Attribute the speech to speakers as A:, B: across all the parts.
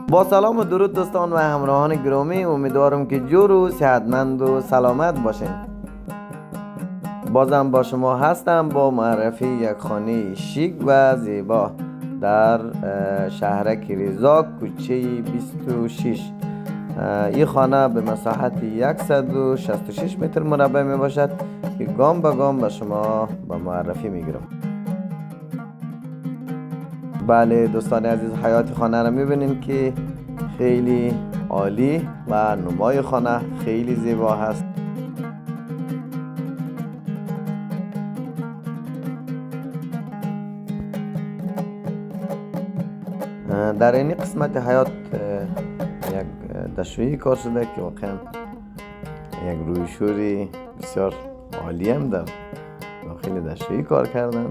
A: با سلام و درود دوستان و همراهان گرامی، امیدوارم که جور و صحتمند و سلامت باشین. بازم با شما هستم با معرفی یک خانه شیک و زیبا در شهرک رضا، کوچه 26. این خانه به مساحت 166 متر مربع می باشد که گام به گام به شما با معرفی می گیرم. بله دوستان عزیز، حیات خانه را می بینید که خیلی عالی و نمای خانه خیلی زیبا هست. در این قسمت حیات یک دستشویی کار شده که واقعا یک رویشوری بسیار عالی هم در داخل دستشویی کار کردن.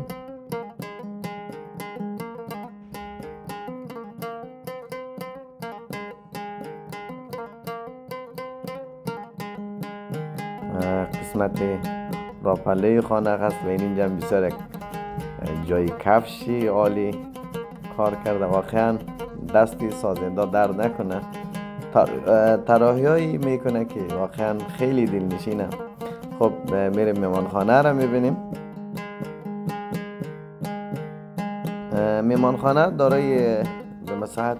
A: قسمت راپله خانه هست و اینجا بسیار یک جای کفشی عالی کار کرده. واقعا دستی سازنده درد نکنه، طراحیایی میکنه که واقعا خیلی دلنشینه. خب میریم میمانخانه را میبینیم. میمانخانه دارای به مساحت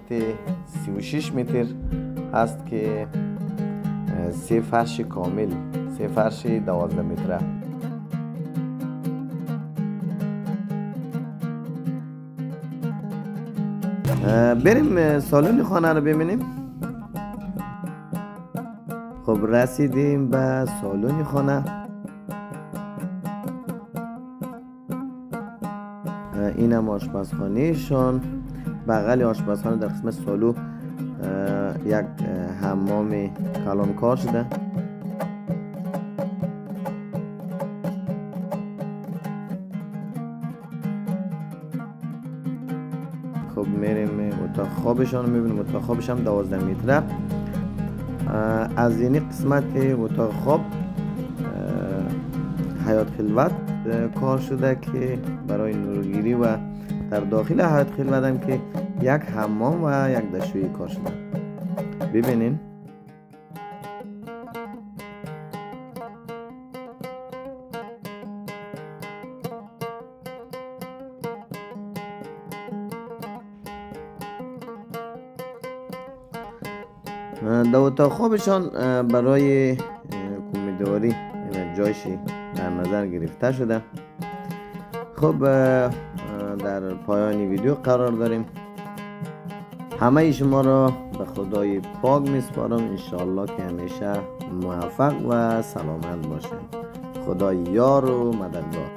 A: 36 متر هست که 3 فرش کامل، 3 فرش 12 متره. بریم سالن خانه رو ببینیم. خب رسیدیم به سالن خانه. این هم آشپزخانه شان. بغل آشپزخانه در قسمت سالو یک حمام کلانکار شده. خب میریم اتاق خوابشان رو میبینیم. اتاق خوابش هم 12 متره. از این قسمت اتاق خواب حیات خلوت کار شده که برای نورگیری و در داخل حیات خلوت هم که یک حمام و یک دستشویی کار شده. ببینین در اتاق خوابشان برای کمیدواری جایشی در نظر گرفته شده. خب در پایان ویدیو قرار داریم. همه شما را به خدای پاک میسپارم. انشاءالله که همیشه موفق و سلامت باشین. خدا یار و مددگار.